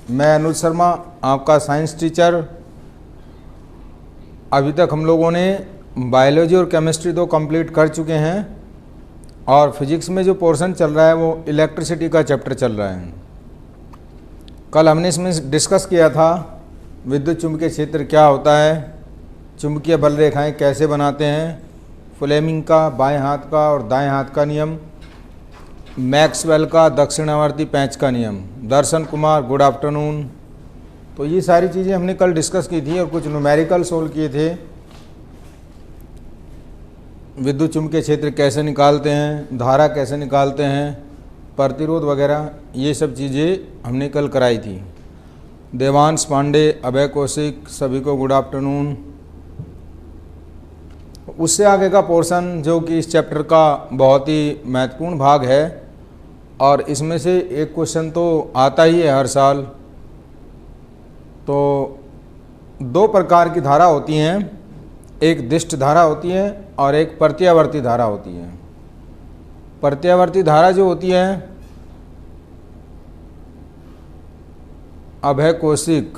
मैं अनुज शर्मा, आपका science teacher. अभी तक हम लोगों ने बायोलॉजी और केमिस्ट्री तो कंप्लीट कर चुके हैं और फिजिक्स में जो पोर्शन चल रहा है वो इलेक्ट्रिसिटी का चैप्टर चल रहा है। कल हमने इसमें डिस्कस किया था विद्युत चुंबकीय क्षेत्र क्या होता है, चुंबकीय बल रेखाएं कैसे बनाते हैं, फ्लेमिंग का बाएं हाथ का और दाएं हाथ का नियम, मैक्सवेल का दक्षिणावर्ती पैंच का नियम। दर्शन कुमार, गुड आफ्टरनून। तो ये सारी चीज़ें हमने कल डिस्कस की थी और कुछ न्यूमेरिकल सोल्व किए थे। विद्युत चुंबकीय क्षेत्र कैसे निकालते हैं, धारा कैसे निकालते हैं, प्रतिरोध वगैरह, ये सब चीज़ें हमने कल कराई थी। देवांश पांडे, अभय कौशिक, सभी को गुड आफ्टरनून। उससे आगे का पोर्शन जो कि इस चैप्टर का बहुत ही महत्वपूर्ण भाग है और इसमें से एक क्वेश्चन तो आता ही है हर साल। तो दो प्रकार की धारा होती हैं, एक दिष्ट धारा होती है और एक प्रत्यावर्ती धारा होती है। प्रत्यावर्ती धारा जो होती है, अभय कौशिक,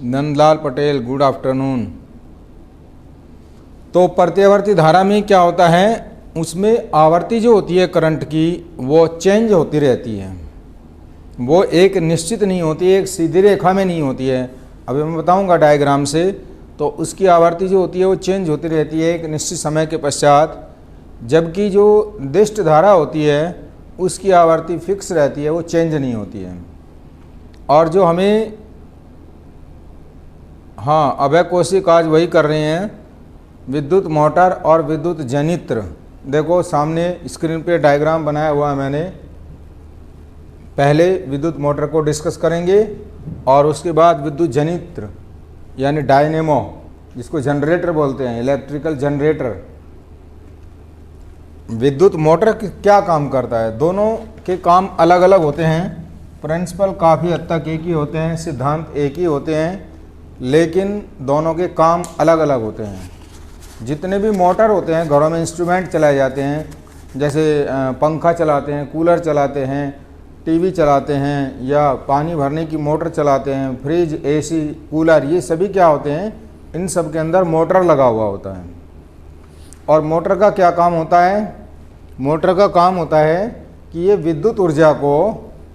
नंदलाल पटेल, गुड आफ्टरनून। तो प्रत्यावर्ती धारा में क्या होता है, उसमें आवर्ती जो होती है करंट की वो चेंज होती रहती है, वो एक निश्चित नहीं होती है, एक सीधी रेखा में नहीं होती है। अभी मैं बताऊंगा डायग्राम से। तो उसकी आवर्ती जो होती है वो चेंज होती रहती है एक निश्चित समय के पश्चात, जबकि जो दिष्ट धारा होती है उसकी आवर्ती फिक्स रहती है, वो चेंज नहीं होती है। और जो हमें, हाँ, अभय कौशिक आज वही कर रहे हैं, विद्युत मोटर और विद्युत जनित्र। देखो सामने स्क्रीन पे डायग्राम बनाया हुआ है मैंने। पहले विद्युत मोटर को डिस्कस करेंगे और उसके बाद विद्युत जनित्र यानी डायनेमो, जिसको जनरेटर बोलते हैं, इलेक्ट्रिकल जनरेटर। विद्युत मोटर क्या काम करता है, दोनों के काम अलग अलग होते हैं। प्रिंसिपल काफ़ी हद तक एक ही होते हैं, सिद्धांत एक ही होते हैं, लेकिन दोनों के काम अलग अलग होते हैं। जितने भी मोटर होते हैं, घरों में इंस्ट्रूमेंट चलाए जाते हैं, जैसे पंखा चलाते हैं, कूलर चलाते हैं, टीवी चलाते हैं, या पानी भरने की मोटर चलाते हैं, फ्रिज, एसी, कूलर, ये सभी क्या होते हैं, इन सब के अंदर मोटर लगा हुआ होता है। और मोटर का क्या काम होता है, मोटर का काम होता है कि ये विद्युत ऊर्जा को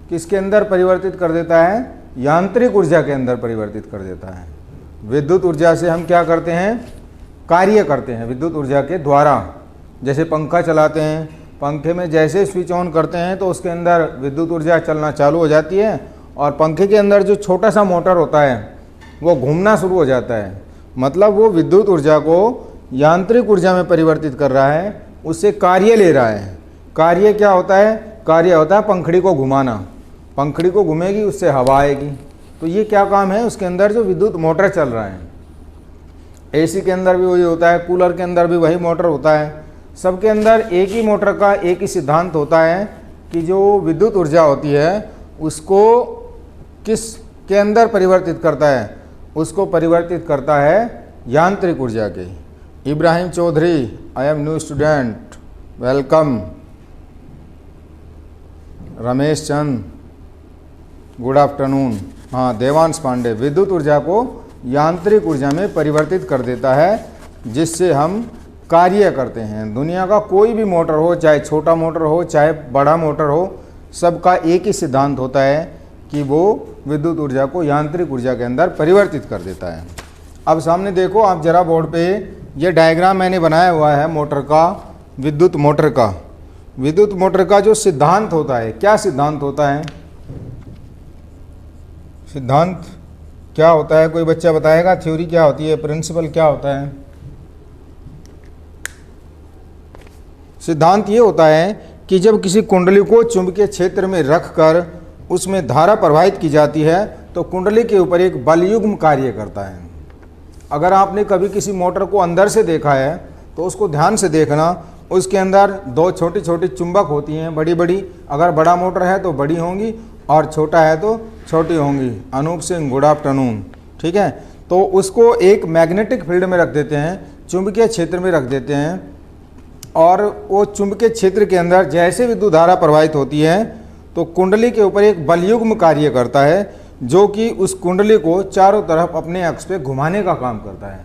किसके अंदर परिवर्तित कर देता है, यांत्रिक ऊर्जा के अंदर परिवर्तित कर देता है। विद्युत ऊर्जा से हम क्या करते हैं, कार्य करते हैं विद्युत ऊर्जा के द्वारा। जैसे पंखा चलाते हैं, पंखे में जैसे स्विच ऑन करते हैं तो उसके अंदर विद्युत ऊर्जा चलना चालू हो जाती है और पंखे के अंदर जो छोटा सा मोटर होता है वो घूमना शुरू हो जाता है। मतलब वो विद्युत ऊर्जा को यांत्रिक ऊर्जा में परिवर्तित कर रहा है, उससे कार्य ले रहा है। कार्य क्या होता है, कार्य होता है पंखड़ी को घुमाना। पंखड़ी को घूमेगी, उससे हवा आएगी। तो ये क्या काम है, उसके अंदर जो विद्युत मोटर चल रहा है। एसी के अंदर भी वही होता है, कूलर के अंदर भी वही मोटर होता है। सबके अंदर एक ही मोटर का एक ही सिद्धांत होता है कि जो विद्युत ऊर्जा होती है उसको किस के अंदर परिवर्तित करता है, उसको परिवर्तित करता है यांत्रिक ऊर्जा के। Ibrahim Chaudhary, I am new student, welcome. Ramesh Chand, good afternoon. हाँ, देवांश पांडे, विद्युत ऊर्जा को यांत्रिक ऊर्जा में परिवर्तित कर देता है, जिससे हम कार्य करते हैं। दुनिया का कोई भी मोटर हो, चाहे छोटा मोटर हो चाहे बड़ा मोटर हो, सबका एक ही सिद्धांत होता है कि वो विद्युत ऊर्जा को यांत्रिक ऊर्जा के अंदर परिवर्तित कर देता है। अब सामने देखो आप जरा बोर्ड पे, ये डायग्राम मैंने बनाया हुआ है मोटर का, विद्युत मोटर का। विद्युत मोटर का जो सिद्धांत होता है, क्या सिद्धांत होता है, सिद्धांत क्या होता है, कोई बच्चा बताएगा, थ्योरी क्या होती है, प्रिंसिपल क्या होता है। सिद्धांत ये होता है कि जब किसी कुंडली को चुंबकीय क्षेत्र में रखकर उसमें धारा प्रवाहित की जाती है तो कुंडली के ऊपर एक बलयुग्म कार्य करता है। अगर आपने कभी किसी मोटर को अंदर से देखा है तो उसको ध्यान से देखना, उसके अंदर दो छोटी छोटी चुंबक होती हैं, बड़ी बड़ी। अगर बड़ा मोटर है तो बड़ी होंगी और छोटा है तो छोटी होंगी। Anoop Singh, good afternoon. ठीक है, तो उसको एक मैग्नेटिक फील्ड में रख देते हैं, चुंबकीय क्षेत्र में रख देते हैं। और वो चुंबकीय क्षेत्र के अंदर जैसे विद्युत धारा प्रवाहित होती है तो कुंडली के ऊपर एक बलयुग्म कार्य करता है जो कि उस कुंडली को चारों तरफ अपने अक्ष पे घुमाने का काम करता है।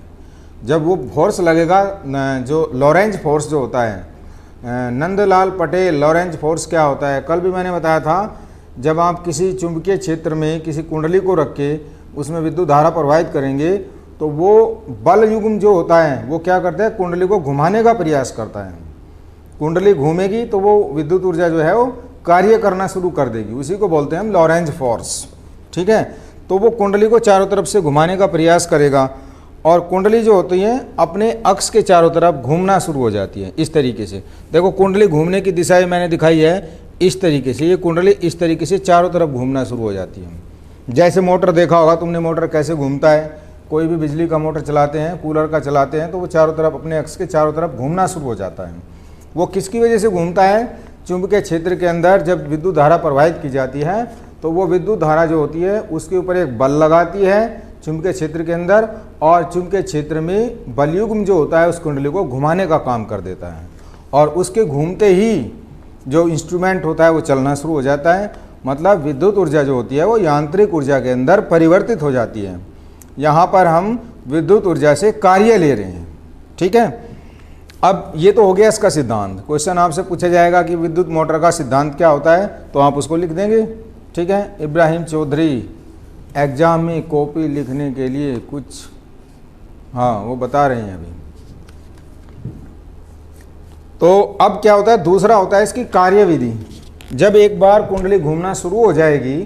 जब वो फोर्स लगेगा, जो लॉरेंज फोर्स जो होता है, नंदलाल पटेल, लॉरेंज फोर्स क्या होता है, कल भी मैंने बताया था। जब आप किसी चुंबकीय क्षेत्र में किसी कुंडली को रख के उसमें विद्युत धारा प्रवाहित करेंगे तो वो बल युग्म जो होता है वो क्या करता है, कुंडली को घुमाने का प्रयास करता है। कुंडली घूमेगी तो वो विद्युत ऊर्जा जो है वो कार्य करना शुरू कर देगी, उसी को बोलते हैं हम लॉरेंज फोर्स। ठीक है, तो वो कुंडली को चारों तरफ से घुमाने का प्रयास करेगा और कुंडली जो होती है अपने अक्ष के चारों तरफ घूमना शुरू हो जाती है इस तरीके से। देखो कुंडली घूमने की दिशा मैंने दिखाई है इस तरीके से, ये कुंडली इस तरीके से चारों तरफ घूमना शुरू हो जाती है। जैसे मोटर देखा होगा तुमने, मोटर कैसे घूमता है, कोई भी बिजली का मोटर चलाते हैं, कूलर का चलाते हैं तो वो चारों तरफ अपने अक्ष के चारों तरफ घूमना शुरू हो जाता है। वो किसकी वजह से घूमता है, चुंबकीय क्षेत्र के अंदर जब विद्युत धारा प्रवाहित की जाती है तो वो विद्युत धारा जो होती है उसके ऊपर एक बल लगाती है चुंबकीय क्षेत्र के अंदर, और चुंबकीय क्षेत्र में बलयुग्म जो होता है उस कुंडली को घुमाने का काम कर देता है और उसके घूमते ही जो इंस्ट्रूमेंट होता है वो चलना शुरू हो जाता है। मतलब विद्युत ऊर्जा जो होती है वो यांत्रिक ऊर्जा के अंदर परिवर्तित हो जाती है। यहाँ पर हम विद्युत ऊर्जा से कार्य ले रहे हैं। ठीक है, अब ये तो हो गया इसका सिद्धांत। क्वेश्चन आपसे पूछा जाएगा कि विद्युत मोटर का सिद्धांत क्या होता है, तो आप उसको लिख देंगे। ठीक है, इब्राहिम चौधरी एग्जाम में कॉपी लिखने के लिए कुछ, हाँ वो बता रहे हैं अभी। तो अब क्या होता है, दूसरा होता है इसकी कार्यविधि। जब एक बार कुंडली घूमना शुरू हो जाएगी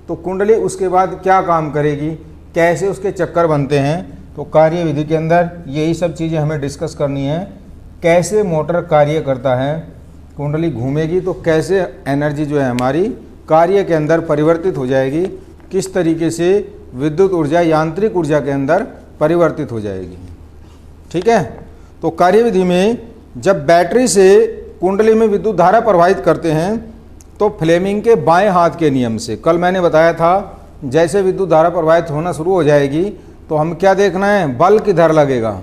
तो कुंडली उसके बाद क्या काम करेगी, कैसे उसके चक्कर बनते हैं, तो कार्यविधि के अंदर यही सब चीज़ें हमें डिस्कस करनी है। कैसे मोटर कार्य करता है, कुंडली घूमेगी तो कैसे एनर्जी जो है हमारी कार्य के अंदर परिवर्तित हो जाएगी, किस तरीके से विद्युत ऊर्जा यांत्रिक ऊर्जा के अंदर परिवर्तित हो जाएगी। ठीक है, तो कार्यविधि में जब बैटरी से कुंडली में विद्युत धारा प्रवाहित करते हैं तो फ्लेमिंग के बाएं हाथ के नियम से, कल मैंने बताया था, जैसे विद्युत धारा प्रवाहित होना शुरू हो जाएगी तो हम क्या देखना है, बल किधर लगेगा।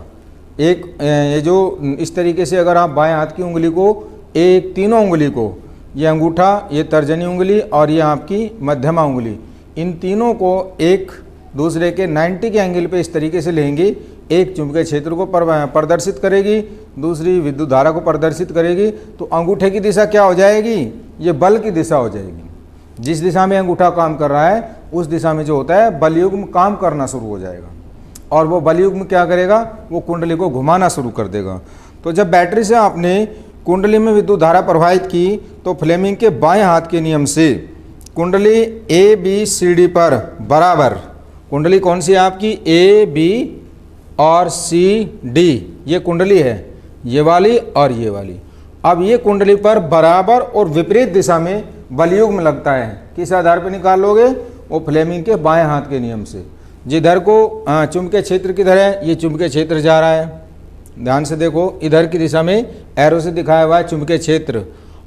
एक ये जो इस तरीके से अगर आप बाएं हाथ की उंगली को, एक तीनों उंगली को, ये अंगूठा, ये तर्जनी उंगली और ये आपकी मध्यमा उंगली, इन तीनों को एक दूसरे के 90 के एंगल पे इस तरीके से लेंगे। एक चुंबकीय क्षेत्र को प्रदर्शित करेगी, दूसरी विद्युत धारा को प्रदर्शित करेगी। तो अंगूठे की दिशा क्या हो जाएगी, ये बल की दिशा हो जाएगी। जिस दिशा में अंगूठा काम कर रहा है उस दिशा में जो होता है बलयुग्म काम करना शुरू हो जाएगा और वो बलयुग्म क्या करेगा, वो कुंडली को घुमाना शुरू कर देगा। तो जब बैटरी से आपने कुंडली में विद्युत धारा प्रवाहित की तो फ्लेमिंग के बाएं हाथ के नियम से कुंडली ए बी सी डी पर बराबर, कुंडली कौन सी है आपकी, ए बी और सी डी, ये कुंडली है, ये वाली और ये वाली। अब ये कुंडली पर बराबर और विपरीत दिशा में बलयुग्म लगता है। किस आधार पर निकाल लोगे, वो फ्लेमिंग के बाएं हाथ के नियम से। जिधर को चुंबकीय क्षेत्र किधर है, ये चुंबकीय क्षेत्र जा रहा है, ध्यान से देखो, इधर की दिशा में एरो से दिखाया हुआ है चुंबकीय क्षेत्र,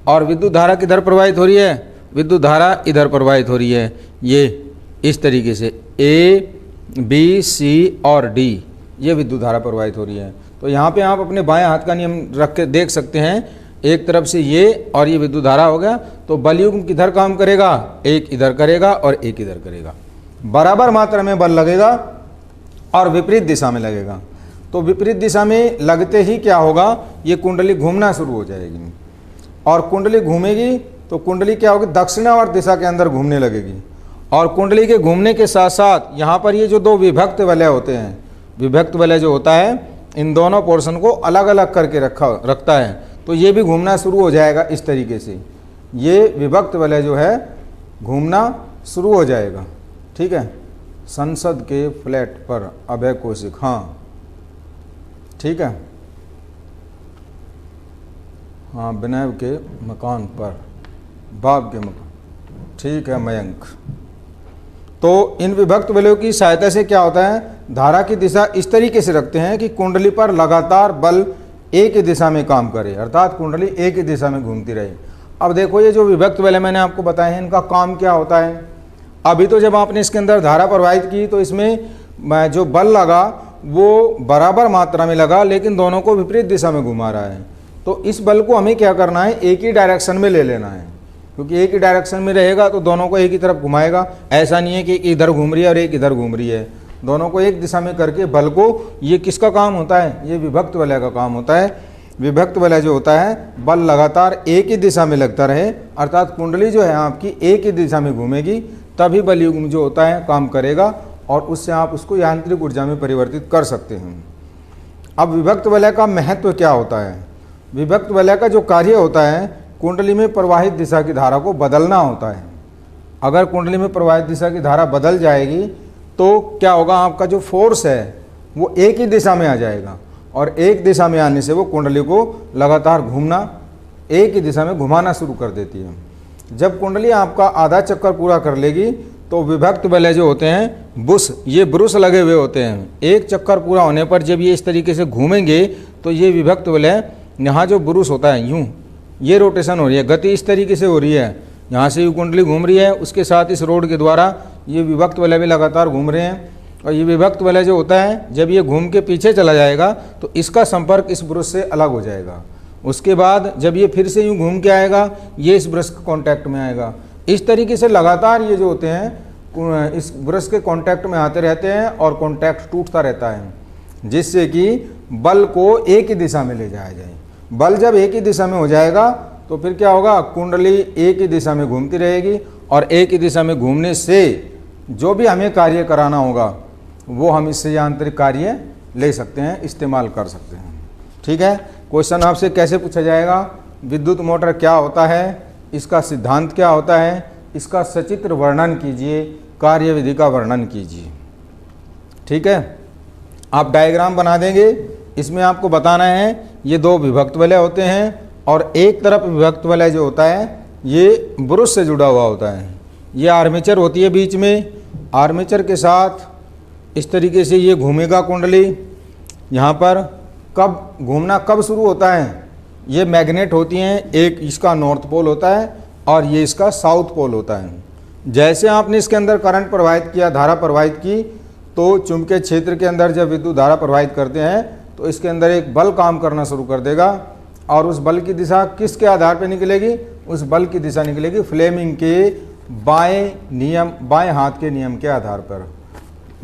और विद्युत धारा किधर प्रवाहित हो रही है, विद्युत धारा इधर प्रवाहित हो रही है, ये इस तरीके से ए बी सी और डी, ये विद्युत धारा प्रवाहित हो रही है। तो यहाँ पे आप अपने बाएं हाथ का नियम रख के देख सकते हैं, एक तरफ से ये और ये विद्युत धारा हो गया, तो बलयुग्म किधर काम करेगा, एक इधर करेगा और एक इधर करेगा, बराबर मात्रा में बल लगेगा और विपरीत दिशा में लगेगा। तो विपरीत दिशा में लगते ही क्या होगा, ये कुंडली घूमना शुरू हो जाएगी और कुंडली घूमेगी तो कुंडली क्या होगी, दक्षिणावर्त दिशा के अंदर घूमने लगेगी। और कुंडली के घूमने के साथ साथ यहाँ पर ये जो दो विभक्त वलय होते हैं, विभक्त वलय जो होता है इन दोनों पोर्शन को अलग अलग करके रखता है, तो ये भी घूमना शुरू हो जाएगा इस तरीके से। ये विभक्त वलय जो है घूमना शुरू हो जाएगा। ठीक है, संसद के फ्लैट पर अभय कौशिक, हाँ ठीक है, हाँ विनय के मकान पर, बाप के मकान, ठीक है मयंक। तो इन विभक्त वलयों की सहायता से क्या होता है, धारा की दिशा इस तरीके से रखते हैं कि कुंडली पर लगातार बल एक ही दिशा में काम करे, अर्थात कुंडली एक ही दिशा में घूमती रहे। अब देखो ये जो विभक्त वलय मैंने आपको बताए हैं, इनका काम क्या होता है। अभी तो जब आपने इसके अंदर धारा प्रवाहित की तो इसमें जो बल लगा वो बराबर मात्रा में लगा, लेकिन दोनों को विपरीत दिशा में घुमा रहा है। तो इस बल को हमें क्या करना है, एक ही डायरेक्शन में ले लेना है, क्योंकि एक ही डायरेक्शन में रहेगा तो दोनों को एक ही तरफ घुमाएगा। ऐसा नहीं है कि एक इधर घूम रही है और एक इधर घूम रही है, दोनों को एक दिशा में करके बल को, ये किसका काम होता है, ये विभक्त वलय का काम होता है। विभक्त वलय जो होता है बल लगातार एक ही दिशा में लगता रहे, अर्थात कुंडली जो है आपकी एक ही दिशा में घूमेगी, तभी बल युग्म जो होता है काम करेगा और उससे आप उसको यांत्रिक ऊर्जा में परिवर्तित कर सकते हैं। अब विभक्त वलय का महत्व क्या होता है, विभक्त वलय का जो कार्य होता है कुंडली में प्रवाहित दिशा की धारा को बदलना होता है। अगर कुंडली में प्रवाहित दिशा की धारा बदल जाएगी तो क्या होगा, आपका जो फोर्स है वो एक ही दिशा में आ जाएगा और एक दिशा में आने से वो कुंडली को लगातार घूमना, एक ही दिशा में घुमाना शुरू कर देती है। जब कुंडली आपका आधा चक्कर पूरा कर लेगी तो विभक्त वलय जो होते हैं बुश, ये ब्रुश लगे हुए होते हैं। एक चक्कर पूरा होने पर जब ये इस तरीके से घूमेंगे तो ये विभक्त वलय, यहाँ जो ब्रुश होता है यूँ, ये रोटेशन हो रही है, गति इस तरीके से हो रही है, यहाँ से ये कुंडली घूम रही है, उसके साथ इस रोड के द्वारा ये विभक्त वलय भी लगातार घूम रहे हैं। और ये विभक्त वलय जो होता है जब ये घूम के पीछे चला जाएगा तो इसका संपर्क इस ब्रश से अलग हो जाएगा। उसके बाद जब ये फिर से यूँ घूम के आएगा, ये इस ब्रश के कांटेक्ट में आएगा। इस तरीके से लगातार ये जो होते हैं इस ब्रश के कांटेक्ट में आते रहते हैं और कांटेक्ट टूटता रहता है, जिससे कि बल को एक ही दिशा में ले जाया जाए। बल जब एक ही दिशा में हो जाएगा तो फिर क्या होगा, कुंडली एक ही दिशा में घूमती रहेगी और एक ही दिशा में घूमने से जो भी हमें कार्य कराना होगा वो हम इससे यांत्रिक कार्य ले सकते हैं, इस्तेमाल कर सकते हैं। ठीक है, क्वेश्चन आपसे कैसे पूछा जाएगा, विद्युत मोटर क्या होता है, इसका सिद्धांत क्या होता है, इसका सचित्र वर्णन कीजिए, कार्यविधि का वर्णन कीजिए। ठीक है, आप डायग्राम बना देंगे, इसमें आपको बताना है ये दो विभक्त वलय होते हैं और एक तरफ विभक्त वलय जो होता है ये ब्रुश से जुड़ा हुआ होता है। ये आर्मेचर होती है बीच में, आर्मेचर के साथ इस तरीके से ये घूमेगा कुंडली। यहाँ पर कब घूमना कब शुरू होता है, ये मैग्नेट होती हैं, एक इसका नॉर्थ पोल होता है और ये इसका साउथ पोल होता है। जैसे आपने इसके अंदर करंट प्रवाहित किया, धारा प्रवाहित की, तो चुंबकीय क्षेत्र के अंदर जब विद्युत धारा प्रवाहित करते हैं तो इसके अंदर एक बल काम करना शुरू कर देगा और उस बल की दिशा किसके आधार पर निकलेगी, उस बल की दिशा निकलेगी फ्लेमिंग के बाएं हाथ के नियम के आधार पर,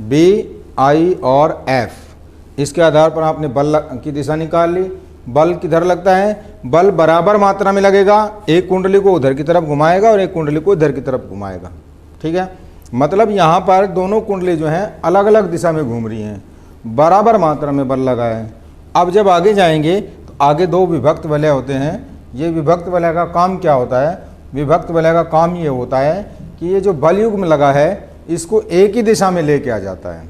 बी, आई और एफ। इसके आधार पर आपने बल की दिशा निकाल ली। बल किधर लगता है, बल बराबर मात्रा में लगेगा, एक कुंडली को उधर की तरफ घुमाएगा और एक कुंडली को इधर की तरफ घुमाएगा। ठीक है, मतलब यहाँ पर दोनों कुंडली जो हैं अलग अलग दिशा में घूम रही हैं, बराबर मात्रा में बल लगा है। अब जब आगे जाएंगे तो आगे दो विभक्त वलय होते हैं। ये विभक्त वलय का काम क्या होता है, विभक्त वलय का काम ये होता है कि ये जो बल युग्म लगा है इसको एक ही दिशा में लेके आ जाता है।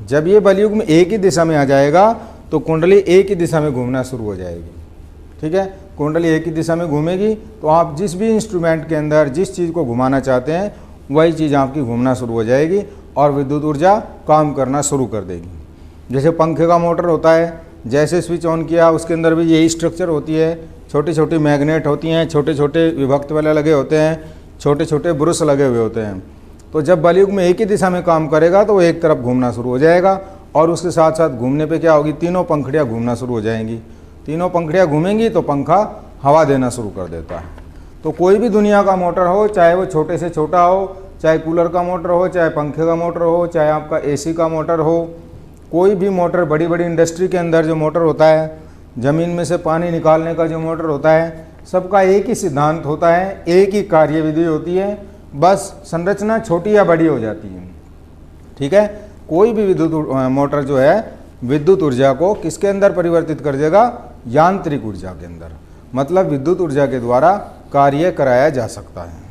जब ये बल युग्म एक ही दिशा में आ जाएगा तो कुंडली एक ही दिशा में घूमना शुरू हो जाएगी। ठीक है, कुंडली एक ही दिशा में घूमेगी तो आप जिस भी इंस्ट्रूमेंट के अंदर जिस चीज़ को घुमाना चाहते हैं वही चीज़ आपकी घूमना शुरू हो जाएगी और विद्युत ऊर्जा काम करना शुरू कर देगी। जैसे पंखे का मोटर होता है, जैसे स्विच ऑन किया उसके अंदर भी यही स्ट्रक्चर होती है, छोटी छोटी मैग्नेट होती हैं, छोटे छोटे विभक्त वलय लगे होते हैं, छोटे छोटे ब्रुश लगे हुए होते हैं। तो जब बल युग्म एक ही दिशा में काम करेगा तो वो एक तरफ घूमना शुरू हो जाएगा और उसके साथ साथ घूमने पे क्या होगी, तीनों पंखड़ियाँ घूमना शुरू हो जाएंगी। तीनों पंखड़ियाँ घूमेंगी तो पंखा हवा देना शुरू कर देता है। तो कोई भी दुनिया का मोटर हो, चाहे वो छोटे से छोटा हो, चाहे कूलर का मोटर हो, चाहे पंखे का मोटर हो, चाहे आपका एसी का मोटर हो, कोई भी मोटर, बड़ी बड़ी इंडस्ट्री के अंदर जो मोटर होता है, ज़मीन में से पानी निकालने का जो मोटर होता है, सबका एक ही सिद्धांत होता है, एक ही कार्यविधि होती है, बस संरचना छोटी या बड़ी हो जाती है। ठीक है, कोई भी विद्युत मोटर जो है विद्युत ऊर्जा को किसके अंदर परिवर्तित कर देगा, यांत्रिक ऊर्जा के अंदर, मतलब विद्युत ऊर्जा के द्वारा कार्य कराया जा सकता है।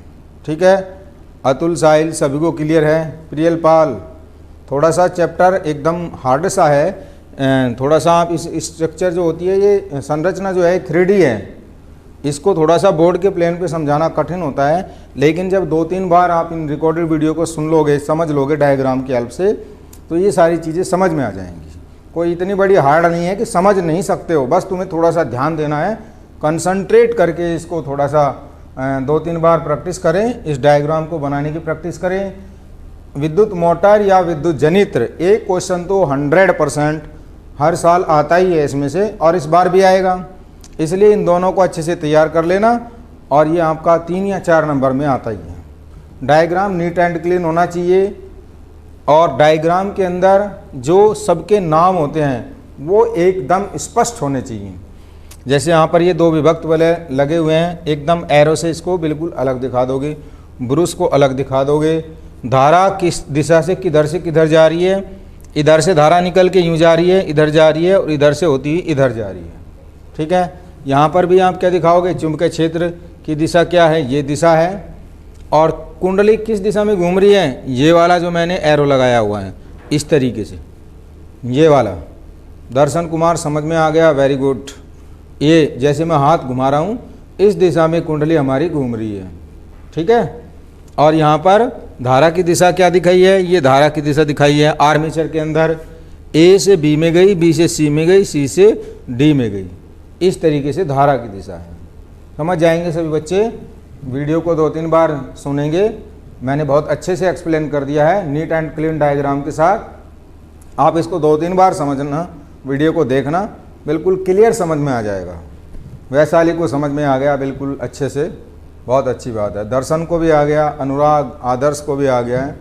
ठीक है, अतुल साहिल सभी को क्लियर है। प्रियल पाल, थोड़ा सा चैप्टर एकदम हार्ड सा है, थोड़ा सा आप इस स्ट्रक्चर जो होती है, ये संरचना जो है 3D है, इसको थोड़ा सा बोर्ड के प्लेन पे समझाना कठिन होता है, लेकिन जब 2-3 बार आप इन रिकॉर्डेड वीडियो को सुन लोगे, समझ लोगे डायग्राम की हेल्प से, तो ये सारी चीज़ें समझ में आ जाएंगी। कोई इतनी बड़ी हार्ड नहीं है कि समझ नहीं सकते हो, बस तुम्हें थोड़ा सा ध्यान देना है, कंसंट्रेट करके इसको थोड़ा सा 2-3 बार प्रैक्टिस करें, इस डायग्राम को बनाने की प्रैक्टिस करें। विद्युत मोटर या विद्युत जनित्र, एक क्वेश्चन तो 100% हर साल आता ही है इसमें से, और इस बार भी आएगा। इसलिए इन दोनों को अच्छे से तैयार कर लेना और ये आपका 3 या 4 नंबर में आता ही है। डायग्राम नीट एंड क्लीन होना चाहिए और डायग्राम के अंदर जो सबके नाम होते हैं वो एकदम स्पष्ट होने चाहिए। जैसे यहाँ पर ये 2 विभक्त वाले लगे हुए हैं, एकदम एरो से इसको बिल्कुल अलग दिखा दोगे, ब्रुश को अलग दिखा दोगे। धारा किस दिशा से किधर जा रही है, इधर से धारा निकल के यूँ जा रही है, इधर जा रही है और इधर से होती हुई इधर जा रही है। ठीक है, यहाँ पर भी आप क्या दिखाओगे, चुंबकीय क्षेत्र की दिशा क्या है, ये दिशा है। और कुंडली किस दिशा में घूम रही है, ये वाला जो मैंने एरो लगाया हुआ है इस तरीके से, ये वाला। दर्शन कुमार समझ में आ गया, वेरी गुड। ये जैसे मैं हाथ घुमा रहा हूँ इस दिशा में कुंडली हमारी घूम रही है। ठीक है, और यहाँ पर धारा की दिशा क्या दिखाई है, ये धारा की दिशा दिखाई है। आर्मेचर के अंदर ए से बी में गई, बी से सी में गई, सी से डी में गई, इस तरीके से धारा की दिशा है। समझ जाएंगे सभी बच्चे। वीडियो को 2-3 बार सुनेंगे, मैंने बहुत अच्छे से एक्सप्लेन कर दिया है नीट एंड क्लीन डायग्राम के साथ। आप इसको 2-3 बार समझना, वीडियो को देखना, बिल्कुल क्लियर समझ में आ जाएगा। वैशाली को समझ में आ गया बिल्कुल अच्छे से, बहुत अच्छी बात है। दर्शन को भी आ गया, अनुराग, आदर्श को भी आ गया है,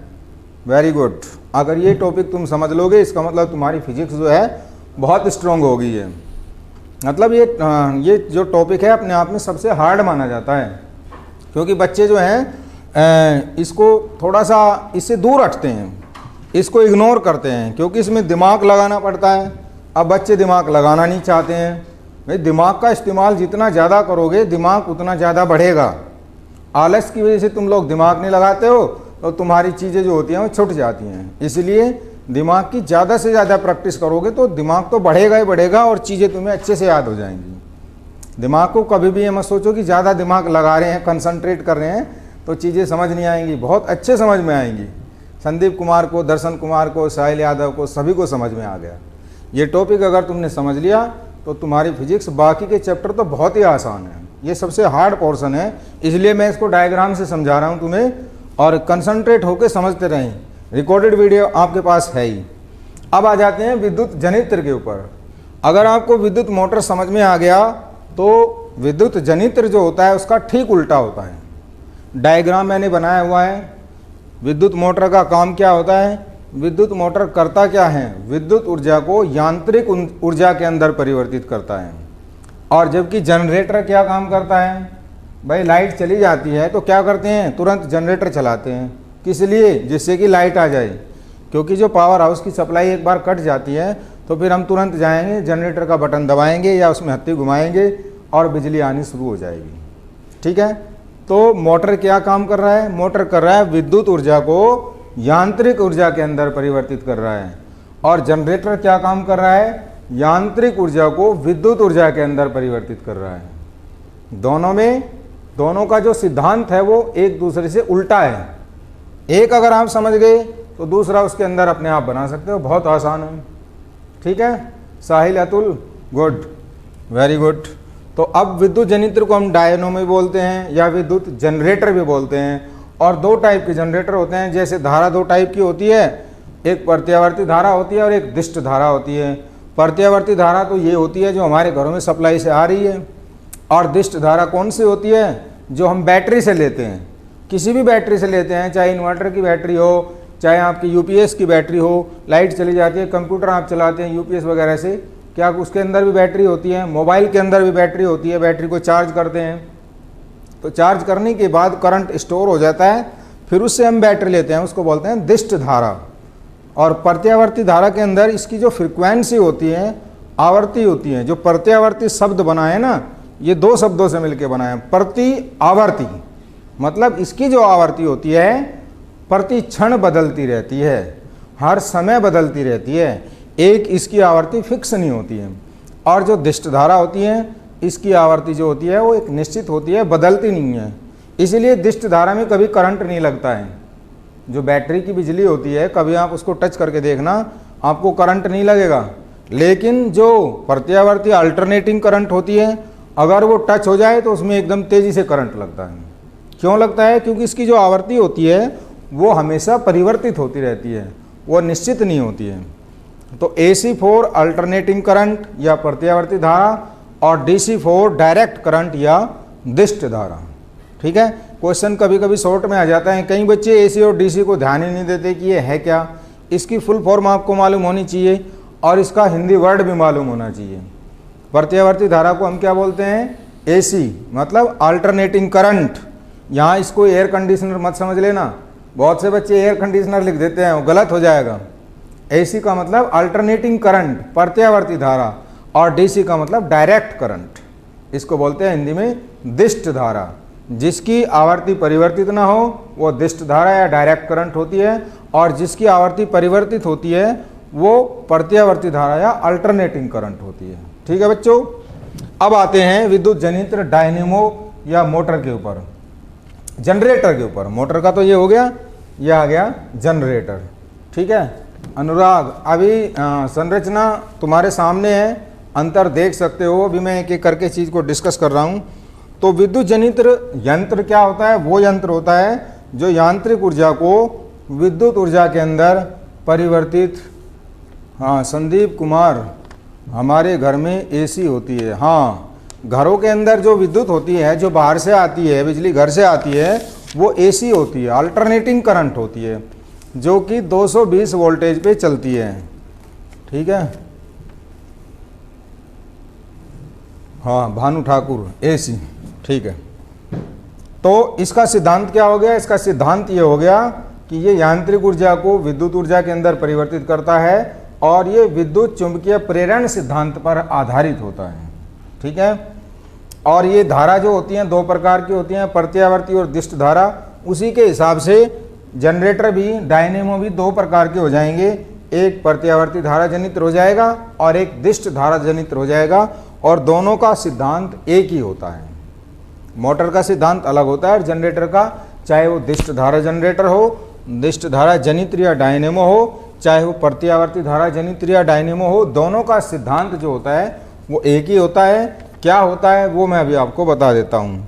वेरी गुड। अगर ये टॉपिक तुम समझ लोगे इसका मतलब तुम्हारी फिजिक्स जो है बहुत स्ट्रॉन्ग हो गई है। मतलब ये जो टॉपिक है अपने आप में सबसे हार्ड माना जाता है, क्योंकि बच्चे जो हैं इसको थोड़ा सा इससे दूर हटते हैं, इसको इग्नोर करते हैं, क्योंकि इसमें दिमाग लगाना पड़ता है। अब बच्चे दिमाग लगाना नहीं चाहते हैं। भाई दिमाग का इस्तेमाल जितना ज़्यादा करोगे दिमाग उतना ज़्यादा बढ़ेगा। आलस की वजह से तुम लोग दिमाग नहीं लगाते हो तो तुम्हारी चीज़ें जो होती हैं वो छूट जाती हैं। इसलिए दिमाग की ज़्यादा से ज़्यादा प्रैक्टिस करोगे तो दिमाग तो बढ़ेगा ही बढ़ेगा और चीज़ें तुम्हें अच्छे से याद हो जाएंगी। दिमाग को कभी भी ये मत सोचो कि ज़्यादा दिमाग लगा रहे हैं, कंसंट्रेट कर रहे हैं तो चीज़ें समझ नहीं आएंगी, बहुत अच्छे समझ में आएंगी। संदीप कुमार को, दर्शन कुमार को, साहिल यादव को, सभी को समझ में आ गया। ये टॉपिक अगर तुमने समझ लिया तो तुम्हारी फिजिक्स बाकी के चैप्टर तो बहुत ही आसान है, ये सबसे हार्ड पोर्शन है। इसलिए मैं इसको डायग्राम से समझा रहा हूँ तुम्हें, और कंसंट्रेट होकर समझते रहें। रिकॉर्डेड वीडियो आपके पास है ही। अब आ जाते हैं विद्युत जनित्र के ऊपर। अगर आपको विद्युत मोटर समझ में आ गया तो विद्युत जनित्र जो होता है उसका ठीक उल्टा होता है। डायग्राम मैंने बनाया हुआ है। विद्युत मोटर का काम क्या होता है, विद्युत मोटर करता क्या है, विद्युत ऊर्जा को यांत्रिक ऊर्जा के अंदर परिवर्तित करता है। और जबकि जनरेटर क्या काम करता है, भाई लाइट चली जाती है तो क्या करते हैं, तुरंत जनरेटर चलाते हैं। किस लिए, जिससे कि लाइट आ जाए, क्योंकि जो पावर हाउस की सप्लाई एक बार कट जाती है तो फिर हम तुरंत जाएंगे जनरेटर का बटन दबाएंगे या उसमें हत्थी घुमाएंगे और बिजली आनी शुरू हो जाएगी। ठीक है, तो मोटर क्या काम कर रहा है, मोटर कर रहा है विद्युत ऊर्जा को यांत्रिक ऊर्जा के अंदर परिवर्तित कर रहा है। और जनरेटर क्या काम कर रहा है, यांत्रिक ऊर्जा को विद्युत ऊर्जा के अंदर परिवर्तित कर रहा है। दोनों का जो सिद्धांत है वो एक दूसरे से उल्टा है। एक अगर आप समझ गए तो दूसरा उसके अंदर अपने आप बना सकते हो, बहुत आसान है। ठीक है, साहिल, अतुल, गुड, वेरी गुड। तो अब विद्युत जनित्र को हम डायनोमो भी बोलते हैं या विद्युत जनरेटर भी बोलते हैं। और 2 टाइप के जनरेटर होते हैं। जैसे धारा 2 टाइप की होती है, एक प्रत्यावर्ती धारा होती है और एक दिष्ट धारा होती है। प्रत्यावर्ती धारा तो ये होती है जो हमारे घरों में सप्लाई से आ रही है, और दिष्ट धारा कौन सी होती है, जो हम बैटरी से लेते हैं, किसी भी बैटरी से लेते हैं, चाहे इन्वर्टर की बैटरी हो, चाहे आपकी यूपीएस की बैटरी हो। लाइट चली जाती है, कंप्यूटर आप चलाते हैं यूपीएस वगैरह से, क्या उसके अंदर भी बैटरी होती है, मोबाइल के अंदर भी बैटरी होती है। बैटरी को चार्ज करते हैं तो चार्ज करने के बाद करंट स्टोर हो जाता है, फिर उससे हम बैटरी लेते हैं, उसको बोलते हैं दिष्ट धारा। और प्रत्यावर्ती धारा के अंदर इसकी जो फ्रिक्वेंसी होती है, आवर्ती होती है। जो प्रत्यावर्ती शब्द बना है ना, ये 2 शब्दों से मिलकर बना है, प्रति आवर्ती, मतलब इसकी जो आवर्ती होती है प्रति क्षण बदलती रहती है, हर समय बदलती रहती है, एक इसकी आवर्ती फिक्स नहीं होती है। और जो दिष्ट धारा होती है इसकी आवर्ती जो होती है वो एक निश्चित होती है, बदलती नहीं है। इसीलिए दिष्ट धारा में कभी करंट नहीं लगता है। जो बैटरी की बिजली होती है, कभी आप उसको टच करके देखना, आपको करंट नहीं लगेगा। लेकिन जो प्रत्यावर्ती अल्टरनेटिंग करंट होती है, अगर वो टच हो जाए तो उसमें एकदम तेज़ी से करंट लगता है। क्यों लगता है, क्योंकि इसकी जो आवर्ती होती है वो हमेशा परिवर्तित होती रहती है, वो निश्चित नहीं होती है। तो AC फॉर अल्टरनेटिंग करंट या प्रत्यावर्ती धारा, और डीसी फॉर डायरेक्ट करंट या दिष्ट धारा। ठीक है, क्वेश्चन कभी कभी शॉर्ट में आ जाता है, कई बच्चे एसी और डीसी को ध्यान ही नहीं देते कि ये है क्या। इसकी फुल फॉर्म आपको मालूम होनी चाहिए और इसका हिंदी वर्ड भी मालूम होना चाहिए। प्रत्यावर्ती धारा को हम क्या बोलते हैं? एसी, मतलब अल्टरनेटिंग करंट। यहाँ इसको एयर कंडीशनर मत समझ लेना, बहुत से बच्चे एयर कंडीशनर लिख देते हैं, वो गलत हो जाएगा। एसी का मतलब अल्टरनेटिंग करंट, प्रत्यावर्ती धारा, और डीसी का मतलब डायरेक्ट करंट। इसको बोलते हैं हिंदी में दिष्ट धारा। जिसकी आवर्ती परिवर्तित ना हो वो दिष्ट धारा या डायरेक्ट करंट होती है, और जिसकी आवर्ती परिवर्तित होती है वो प्रत्यावर्ती धारा या अल्टरनेटिंग करंट होती है। ठीक है बच्चों, अब आते हैं विद्युत जनित्र डायनेमो या मोटर के ऊपर, जनरेटर के ऊपर। मोटर का तो ये हो गया, ये आ गया जनरेटर। ठीक है अनुराग, अभी संरचना तुम्हारे सामने है, अंतर देख सकते हो। अभी मैं एक एक करके चीज़ को डिस्कस कर रहा हूँ। तो विद्युत जनित्र यंत्र क्या होता है? वो यंत्र होता है जो यांत्रिक ऊर्जा को विद्युत ऊर्जा के अंदर परिवर्तित। हाँ संदीप कुमार, हमारे घर में एसी होती है। हाँ, घरों के अंदर जो विद्युत होती है, जो बाहर से आती है, बिजली घर से आती है, वो एसी होती है, अल्टरनेटिंग करंट होती है, जो कि 220 वोल्टेज पे चलती है। ठीक है, हाँ भानु ठाकुर, एसी। ठीक है, तो इसका सिद्धांत क्या हो गया? इसका सिद्धांत ये हो गया कि ये यांत्रिक ऊर्जा को विद्युत ऊर्जा के अंदर परिवर्तित करता है, और ये विद्युत चुंबकीय प्रेरण सिद्धांत पर आधारित होता है। ठीक है, और ये धारा जो होती हैं दो प्रकार की होती हैं, प्रत्यावर्ती और दिष्ट धारा। उसी के हिसाब से जनरेटर भी, डायनेमो भी दो प्रकार के हो जाएंगे, एक प्रत्यावर्ती धारा जनित्र हो जाएगा और एक दिष्ट धारा जनित्र हो जाएगा, और दोनों का सिद्धांत एक ही होता है। मोटर का सिद्धांत अलग होता है और जनरेटर का, चाहे वो दिष्ट धारा जनरेटर हो, दिष्ट धारा जनित्र या डायनेमो हो, चाहे वो प्रत्यावर्ती धारा जनित्र या डायनेमो हो, दोनों का सिद्धांत जो होता है वो एक ही होता है। क्या होता है वो मैं अभी आपको बता देता हूँ।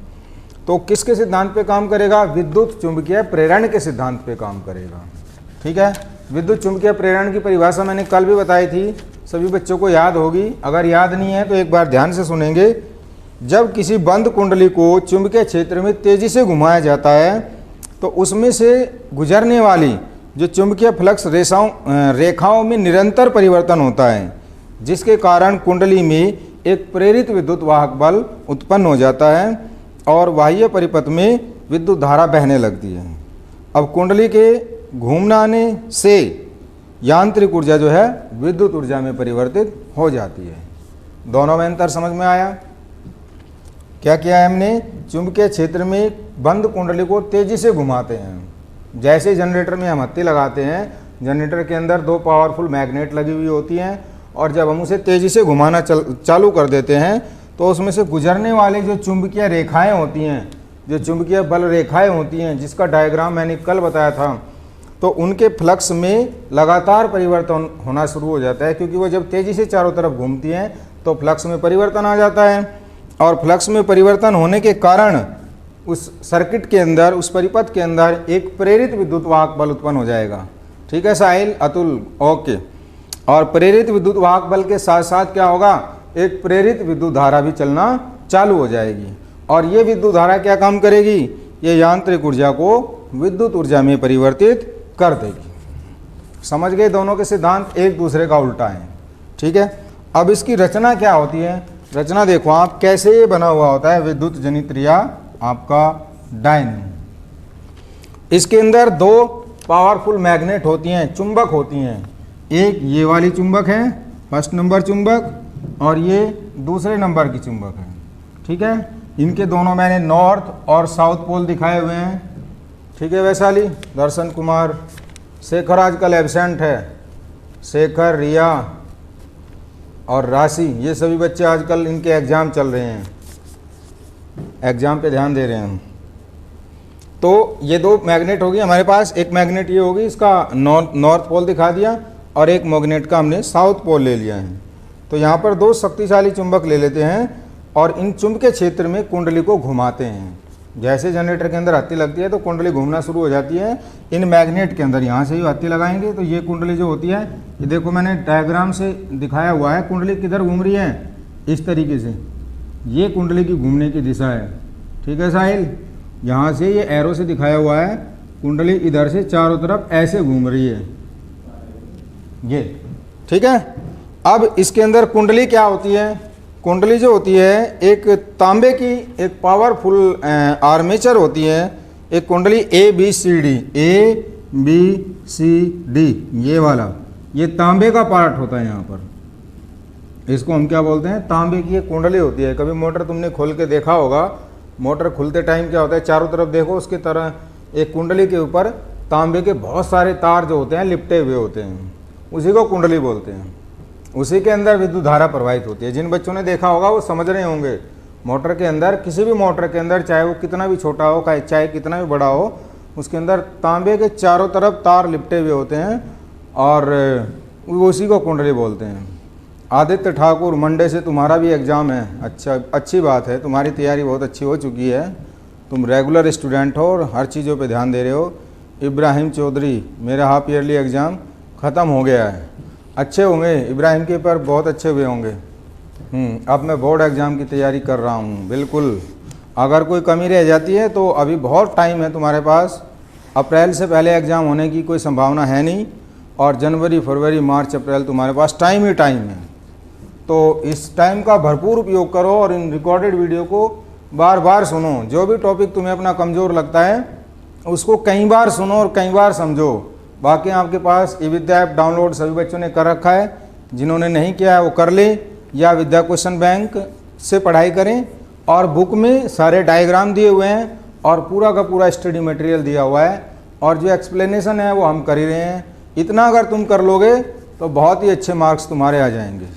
तो किसके सिद्धांत पे काम करेगा? विद्युत चुंबकीय प्रेरण के सिद्धांत पे काम करेगा। ठीक है, विद्युत चुंबकीय प्रेरण की परिभाषा मैंने कल भी बताई थी, सभी बच्चों को याद होगी। अगर याद नहीं है तो एक बार ध्यान से सुनेंगे। जब किसी बंद कुंडली को चुंबकीय क्षेत्र में तेजी से घुमाया जाता है तो उसमें से गुजरने वाली जो चुंबकीय फ्लक्स रेखाओं में निरंतर परिवर्तन होता है, जिसके कारण कुंडली में एक प्रेरित विद्युत वाहक बल उत्पन्न हो जाता है और बाह्य परिपथ में विद्युत धारा बहने लगती है। अब कुंडली के घूमने आने से यांत्रिक ऊर्जा जो है विद्युत ऊर्जा में परिवर्तित हो जाती है। दोनों में अंतर समझ में आया? क्या किया है हमने? चुंबकीय क्षेत्र में बंद कुंडली को तेजी से घुमाते हैं। जैसे जनरेटर में हम हत्ती लगाते हैं, जनरेटर के अंदर दो पावरफुल मैग्नेट लगी हुई होती हैं, और जब हम उसे तेज़ी से घुमाना चालू कर देते हैं तो उसमें से गुजरने वाली जो चुंबकीय रेखाएं होती हैं, जो चुंबकीय बल रेखाएं होती हैं, जिसका डायग्राम मैंने कल बताया था, तो उनके फ्लक्स में लगातार परिवर्तन होना शुरू हो जाता है, क्योंकि वो जब तेज़ी से चारों तरफ घूमती हैं तो फ्लक्स में परिवर्तन आ जाता है, और फ्लक्स में परिवर्तन होने के कारण उस सर्किट के अंदर, उस परिपथ के अंदर एक प्रेरित विद्युत वाहक बल उत्पन्न हो जाएगा। ठीक है साहिल, अतुल, ओके। और प्रेरित विद्युत वाहक बल के साथ साथ क्या होगा? एक प्रेरित विद्युत धारा भी चलना चालू हो जाएगी, और ये विद्युत धारा क्या काम करेगी? ये यांत्रिक ऊर्जा को विद्युत ऊर्जा में परिवर्तित कर देगी। समझ गए? दोनों के सिद्धांत एक दूसरे का उल्टा है। ठीक है, अब इसकी रचना क्या होती है? रचना देखो आप, कैसे ये बना हुआ होता है विद्युत जनित्र या आपका डायनेमो। इसके अंदर दो पावरफुल मैग्नेट होती हैं, चुंबक होती हैं। एक ये वाली चुंबक है, फर्स्ट नंबर चुंबक, और ये दूसरे नंबर की चुंबक है। ठीक है, इनके दोनों मैंने नॉर्थ और साउथ पोल दिखाए हुए हैं। ठीक है वैशाली, दर्शन कुमार, शेखर आजकल एब्सेंट है, शेखर, रिया और राशि, ये सभी बच्चे आजकल इनके एग्ज़ाम चल रहे हैं, एग्ज़ाम पे ध्यान दे रहे हैं। तो ये दो मैग्नेट होगी हमारे पास, एक मैग्नेट ये होगी, इसका नॉर्थ पोल दिखा दिया, और एक मैग्नेट का हमने साउथ पोल ले लिया है। तो यहाँ पर दो शक्तिशाली चुंबक ले लेते हैं और इन चुंबकीय क्षेत्र में कुंडली को घुमाते हैं। जैसे जनरेटर के अंदर हत्ती लगती है तो कुंडली घूमना शुरू हो जाती है। इन मैग्नेट के अंदर यहाँ से ही हत्ती लगाएंगे तो ये कुंडली जो होती है, ये देखो मैंने डायग्राम से दिखाया हुआ है, कुंडली किधर घूम रही है, इस तरीके से। ये कुंडली की घूमने की दिशा है। ठीक है साहिल, यहाँ से ये एरो से दिखाया हुआ है, कुंडली इधर से चारों तरफ ऐसे घूम रही है ये। ठीक है, अब इसके अंदर कुंडली क्या होती है? कुंडली जो होती है एक तांबे की एक पावरफुल आर्मेचर होती है। एक कुंडली ए बी सी डी ये वाला, ये तांबे का पार्ट होता है यहाँ पर। इसको हम क्या बोलते हैं? तांबे की एक कुंडली होती है। कभी मोटर तुमने खोल के देखा होगा, मोटर खुलते टाइम क्या होता है, चारों तरफ देखो उसकी तरह एक कुंडली के ऊपर तांबे के बहुत सारे तार जो होते हैं लिपटे हुए होते हैं, उसी को कुंडली बोलते हैं। उसी के अंदर विद्युत धारा प्रवाहित होती है। जिन बच्चों ने देखा होगा वो समझ रहे होंगे, मोटर के अंदर, किसी भी मोटर के अंदर, चाहे वो कितना भी छोटा हो चाहे कितना भी बड़ा हो, उसके अंदर तांबे के चारों तरफ तार लिपटे हुए होते हैं और उसी को कुंडली बोलते हैं। आदित्य ठाकुर, मंडे से तुम्हारा भी एग्ज़ाम है। अच्छा, अच्छी बात है, तुम्हारी तैयारी बहुत अच्छी हो चुकी है, तुम रेगुलर स्टूडेंट हो और हर चीज़ों पे ध्यान दे रहे हो। इब्राहिम चौधरी, मेरा हाफ ईयरली एग्ज़ाम ख़त्म हो गया है। अच्छे होंगे इब्राहिम के पेपर, बहुत अच्छे हुए होंगे। अब मैं बोर्ड एग्ज़ाम की तैयारी कर रहा हूँ। बिल्कुल, अगर कोई कमी रह जाती है तो अभी बहुत टाइम है तुम्हारे पास। अप्रैल से पहले एग्ज़ाम होने की कोई संभावना है नहीं, और जनवरी फरवरी मार्च अप्रैल तुम्हारे पास टाइम ही टाइम है। तो इस टाइम का भरपूर उपयोग करो और इन रिकॉर्डेड वीडियो को बार बार सुनो। जो भी टॉपिक तुम्हें अपना कमज़ोर लगता है उसको कई बार सुनो और कई बार समझो। बाकी आपके पास ई विद्या ऐप डाउनलोड सभी बच्चों ने कर रखा है, जिन्होंने नहीं किया है वो कर ले, या विद्या क्वेश्चन बैंक से पढ़ाई करें। और बुक में सारे डायग्राम दिए हुए हैं और पूरा का पूरा स्टडी मटेरियल दिया हुआ है, और जो एक्सप्लेनेशन है वो हम कर ही रहे हैं। इतना अगर तुम कर लोगे तो बहुत ही अच्छे मार्क्स तुम्हारे आ जाएंगे।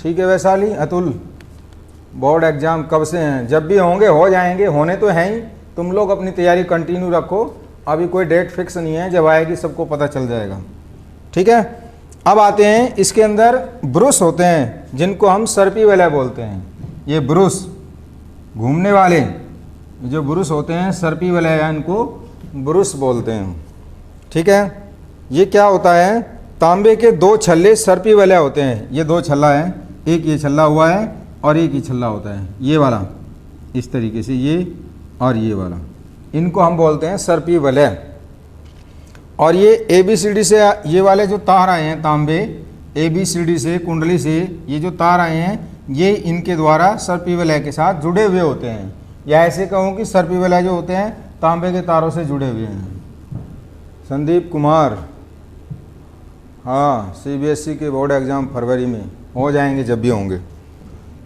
ठीक है वैशाली, अतुल, बोर्ड एग्ज़ाम कब से हैं? जब भी होंगे हो जाएंगे, होने तो हैं ही। तुम लोग अपनी तैयारी कंटिन्यू रखो, अभी कोई डेट फिक्स नहीं है, जब आएगी सबको पता चल जाएगा। ठीक है, अब आते हैं, इसके अंदर ब्रुश होते हैं जिनको हम सर्पी वलय बोलते हैं। ये ब्रुश घूमने वाले जो ब्रुश होते हैं सर्पी वलय, इनको ब्रुश बोलते हैं। ठीक है, ये क्या होता है? तांबे के दो छल्ले सर्पी वलय होते हैं। ये दो छल्ला है, एक ये छल्ला हुआ है और एक ही छल्ला होता है, ये वाला, इस तरीके से ये और ये वाला, इनको हम बोलते हैं सर्पी वलय। और ये ABCD से ये वाले जो तार आए हैं तांबे, ABCD से कुंडली से ये जो तार आए हैं, ये इनके द्वारा सर्पी वलय के साथ जुड़े हुए होते हैं। या ऐसे कहूँ कि सर्पी वलय जो होते हैं तांबे के तारों से जुड़े हुए हैं। संदीप कुमार, हाँ, CBSE के बोर्ड एग्ज़ाम फरवरी में हो जाएंगे, जब भी होंगे।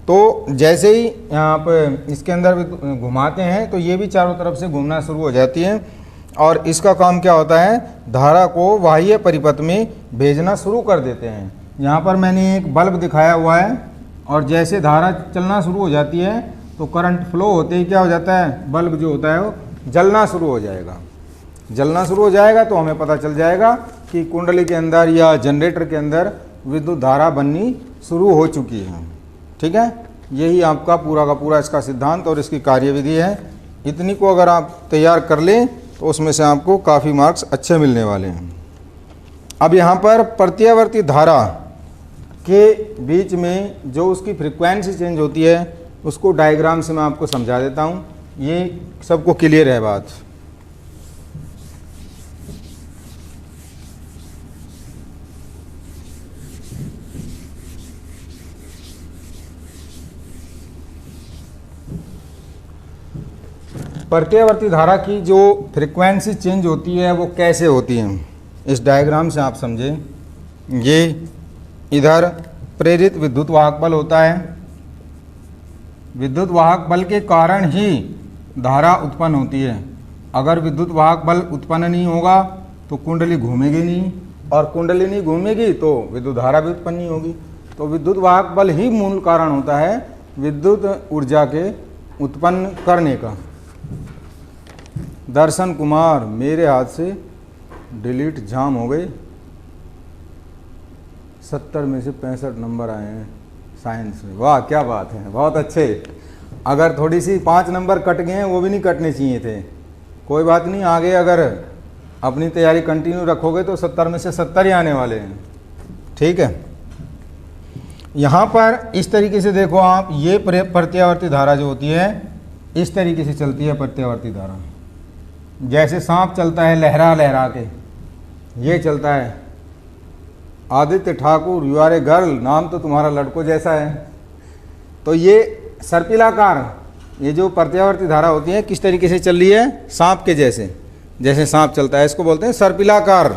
तो जैसे ही यहाँ पर इसके अंदर भी घुमाते हैं तो ये भी चारों तरफ से घूमना शुरू हो जाती है, और इसका काम क्या होता है? धारा को बाह्य परिपथ में भेजना शुरू कर देते हैं। यहाँ पर मैंने एक बल्ब दिखाया हुआ है, और जैसे धारा चलना शुरू हो जाती है तो करंट फ्लो होते ही क्या हो जाता है? बल्ब जो होता है वो जलना शुरू हो जाएगा। जलना शुरू हो जाएगा तो हमें पता चल जाएगा कि कुंडली के अंदर या जनरेटर के अंदर विद्युत धारा बननी शुरू हो चुकी है। ठीक है, यही आपका पूरा का पूरा इसका सिद्धांत और इसकी कार्यविधि है। इतनी को अगर आप तैयार कर लें तो उसमें से आपको काफ़ी मार्क्स अच्छे मिलने वाले हैं। अब यहाँ पर प्रत्यावर्ती धारा के बीच में जो उसकी फ्रीक्वेंसी चेंज होती है उसको डायग्राम से मैं आपको समझा देता हूँ, ये सबको क्लियर है बात। प्रत्यावर्ती धारा की जो फ्रीक्वेंसी चेंज होती है वो कैसे होती है, इस डायग्राम से आप समझें। ये इधर प्रेरित विद्युत वाहक बल होता है। विद्युत वाहक बल के कारण ही धारा उत्पन्न होती है। अगर विद्युत वाहक बल उत्पन्न नहीं होगा तो कुंडली घूमेगी नहीं, और कुंडली नहीं घूमेगी तो विद्युत धारा भी उत्पन्न नहीं होगी। तो विद्युत वाहक बल ही मूल कारण होता है विद्युत ऊर्जा के उत्पन्न करने का। दर्शन कुमार, मेरे हाथ से डिलीट जाम हो गई। 70 में से 65 नंबर आए हैं साइंस में, वाह क्या बात है, बहुत अच्छे। अगर थोड़ी सी 5 नंबर कट गए हैं वो भी नहीं कटने चाहिए थे, कोई बात नहीं, आगे अगर अपनी तैयारी कंटिन्यू रखोगे तो 70 में से 70 ही आने वाले हैं। ठीक है, यहाँ पर इस तरीके से देखो आप, ये प्रत्यावर्ती धारा जो होती है इस तरीके से चलती है प्रत्यावर्ती धारा। जैसे सांप चलता है लहरा लहरा के, ये चलता है। Aditya Thakur you are a girl, नाम तो तुम्हारा लड़कों जैसा है। तो ये सर्पिलाकार, ये जो प्रत्यावर्ती धारा होती है किस तरीके से चल रही है, सांप के जैसे, जैसे सांप चलता है इसको बोलते हैं सर्पिलाकार।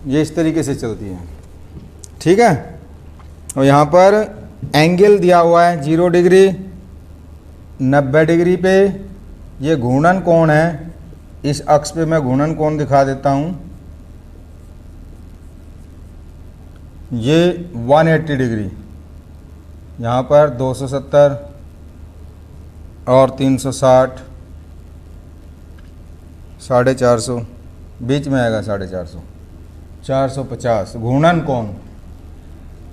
ये इस तरीके से चलती है, ठीक है। और यहाँ पर एंगल दिया हुआ है 0 डिग्री, 90 डिग्री पे। ये घूर्णन कोण है, इस अक्ष पे मैं घूर्णन कोण दिखा देता हूँ। ये 180 डिग्री, यहाँ पर 270 और 360, 450, बीच में आएगा 450, 450 घूर्णन कोण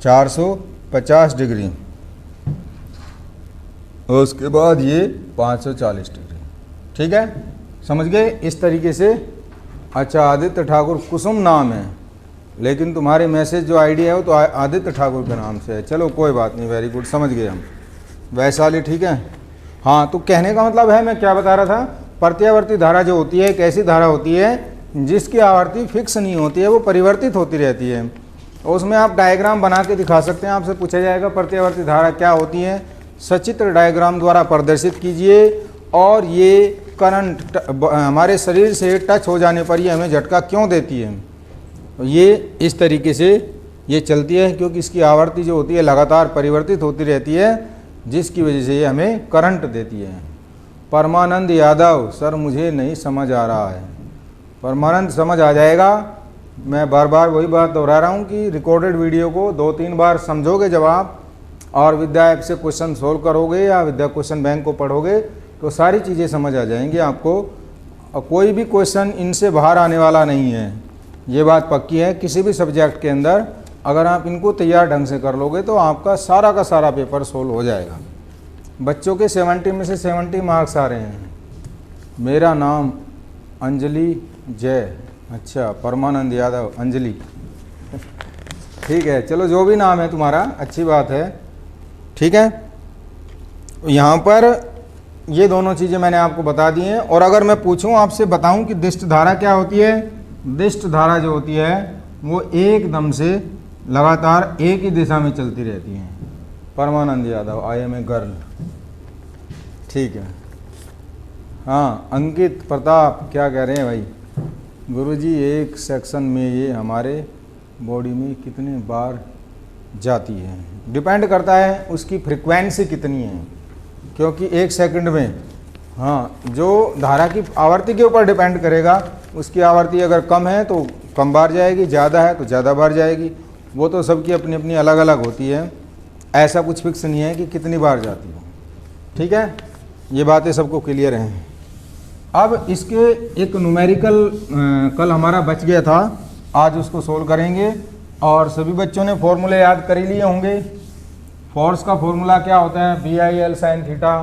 450 डिग्री। और उसके बाद ये 540 डिग्री, ठीक है, समझ गए इस तरीके से। अच्छा, आदित्य ठाकुर कुसुम नाम है, लेकिन तुम्हारे मैसेज जो आईडी है वो तो आदित्य ठाकुर के नाम से है। चलो कोई बात नहीं, वेरी गुड, समझ गए हम। वैशाली, ठीक है। हाँ, तो कहने का मतलब है, मैं क्या बता रहा था, प्रत्यावर्ती धारा जो होती है एक ऐसी धारा होती है जिसकी आवर्ती फिक्स नहीं होती है, वो परिवर्तित होती रहती है। उसमें आप डायग्राम बना के दिखा सकते हैं। आपसे पूछा जाएगा प्रत्यावर्ती धारा क्या होती है, सचित्र डायग्राम द्वारा प्रदर्शित कीजिए। और ये करंट हमारे शरीर से टच हो जाने पर ये हमें झटका क्यों देती है। ये इस तरीके से ये चलती है क्योंकि इसकी आवर्ती जो होती है लगातार परिवर्तित होती रहती है, जिसकी वजह से ये हमें करंट देती है। परमानंद यादव, सर मुझे नहीं समझ आ रहा है। परमानंद समझ आ जाएगा। मैं बार बार वही बात दोहरा रहा हूँ कि रिकॉर्डेड वीडियो को 2-3 बार समझोगे जब आप, और विद्या ऐप से क्वेश्चन सोल्व करोगे या विद्या क्वेश्चन बैंक को पढ़ोगे तो सारी चीज़ें समझ आ जाएंगी आपको। और कोई भी क्वेश्चन इनसे बाहर आने वाला नहीं है, ये बात पक्की है। किसी भी सब्जेक्ट के अंदर अगर आप इनको तैयार ढंग से कर लोगे तो आपका सारा का सारा पेपर सोल्व हो जाएगा। बच्चों के 70 में से 70 मार्क्स आ रहे हैं। मेरा नाम अंजलि जय, अच्छा, परमानंद यादव, अंजलि, ठीक है। चलो जो भी नाम है तुम्हारा, अच्छी बात है, ठीक है। यहाँ पर ये दोनों चीज़ें मैंने आपको बता दी हैं। और अगर मैं पूछूं आपसे, बताऊं कि दिष्ट धारा क्या होती है, दिष्ट धारा जो होती है वो एकदम से लगातार एक ही दिशा में चलती रहती है। Parmanand Yadav, I am a girl, ठीक है। हाँ, अंकित प्रताप क्या कह रहे हैं भाई, गुरुजी एक सेक्शन में ये हमारे बॉडी में कितने बार जाती है। डिपेंड करता है उसकी फ्रिक्वेंसी कितनी है, क्योंकि 1 सेकंड में, हाँ, जो धारा की आवर्ती के ऊपर डिपेंड करेगा। उसकी आवर्ती अगर कम है तो कम बार जाएगी, ज़्यादा है तो ज़्यादा बार जाएगी। वो तो सबकी अपनी अपनी अलग अलग होती है, ऐसा कुछ फिक्स नहीं है कि कितनी बार जाती हो, ठीक है। ये बातें सबको क्लियर हैं। अब इसके एक न्यूमेरिकल कल हमारा बच गया था, आज उसको सोल्व करेंगे। और सभी बच्चों ने फॉर्मूले याद कर ही लिए होंगे। फोर्स का फॉर्मूला क्या होता है, BIL sin theta,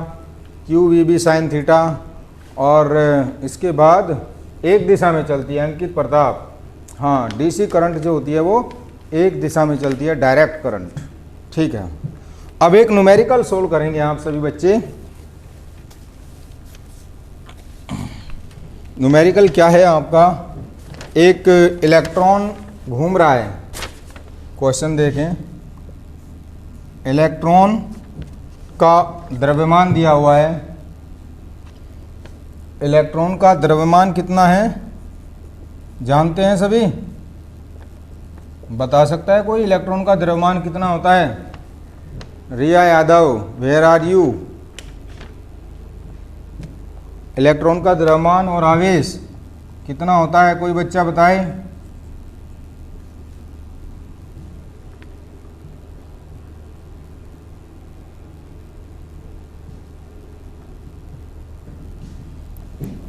QVB sin theta. और इसके बाद एक दिशा में चलती है, अंकित प्रताप, हाँ, DC करंट जो होती है वो एक दिशा में चलती है, डायरेक्ट करंट, ठीक है। अब एक न्यूमेरिकल सोल्व करेंगे आप सभी बच्चे। न्यूमेरिकल क्या है आपका, एक इलेक्ट्रॉन घूम रहा है। क्वेश्चन देखें, इलेक्ट्रॉन का द्रव्यमान दिया हुआ है। इलेक्ट्रॉन का द्रव्यमान कितना है जानते हैं सभी, बता सकता है कोई, इलेक्ट्रॉन का द्रव्यमान कितना होता है। Riya Yadav, where are you. Electron का द्रव्यमान और आवेश कितना होता है, कोई बच्चा बताए।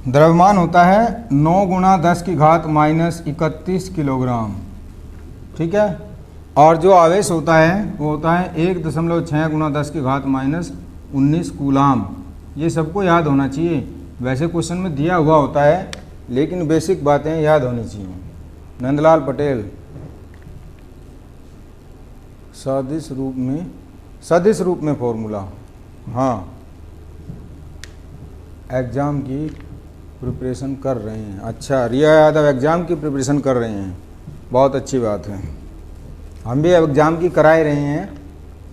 द्रव्यमान होता है 9 × 10 की घात -31 किलोग्राम, ठीक है। और जो आवेश होता है वो होता है 1.6 × 10 की घात -19 कूलाम। ये सबको याद होना चाहिए। वैसे क्वेश्चन में दिया हुआ होता है, लेकिन बेसिक बातें याद होनी चाहिए। नंदलाल पटेल, सदिश रूप में फॉर्मूला। हाँ, एग्ज़ाम की प्रिपरेशन कर रहे हैं। अच्छा, रिया यादव एग्ज़ाम की प्रिपरेशन कर रहे हैं, बहुत अच्छी बात है। हम भी एग्ज़ाम की करा ही रहे हैं।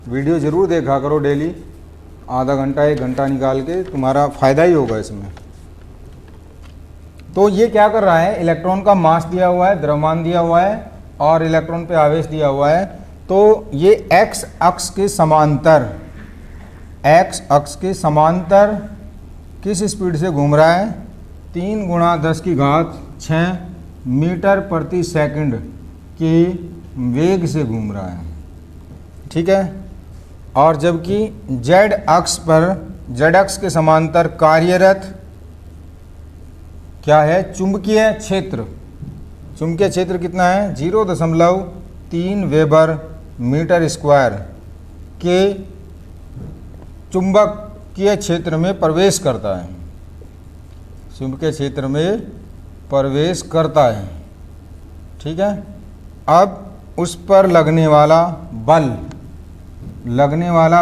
वीडियो ज़रूर देखा करो डेली, आधा घंटा 1 घंटा निकाल के, तुम्हारा फ़ायदा ही होगा इसमें। तो ये क्या कर रहा है, इलेक्ट्रॉन का मास दिया हुआ है, द्रव्यमान दिया हुआ है और इलेक्ट्रॉन पे आवेश दिया हुआ है। तो ये एक्स अक्ष के समांतर किस स्पीड से घूम रहा है, 3 × 10⁶ मीटर प्रति सेकंड के वेग से घूम रहा है, ठीक है। और जबकि जेड अक्ष के समांतर कार्यरत क्या है, चुंबकीय क्षेत्र कितना है, 0.3 वेबर मीटर स्क्वायर के चुंबकीय क्षेत्र में प्रवेश करता है, चुंबकीय क्षेत्र में प्रवेश करता है, ठीक है। अब उस पर लगने वाला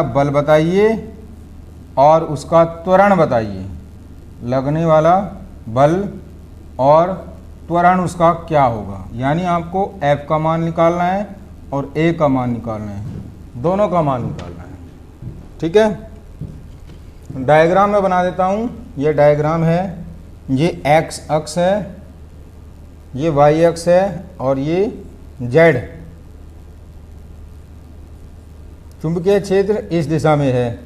बल बताइए और उसका त्वरण बताइए। लगने वाला बल और त्वरण उसका क्या होगा, यानी आपको F का मान निकालना है और A का मान निकालना है, दोनों का मान निकालना है, ठीक है। डायग्राम में बना देता हूँ। ये डायग्राम है, ये X अक्ष है, ये Y अक्ष है और ये Z। चुंबकीय क्षेत्र इस दिशा में है,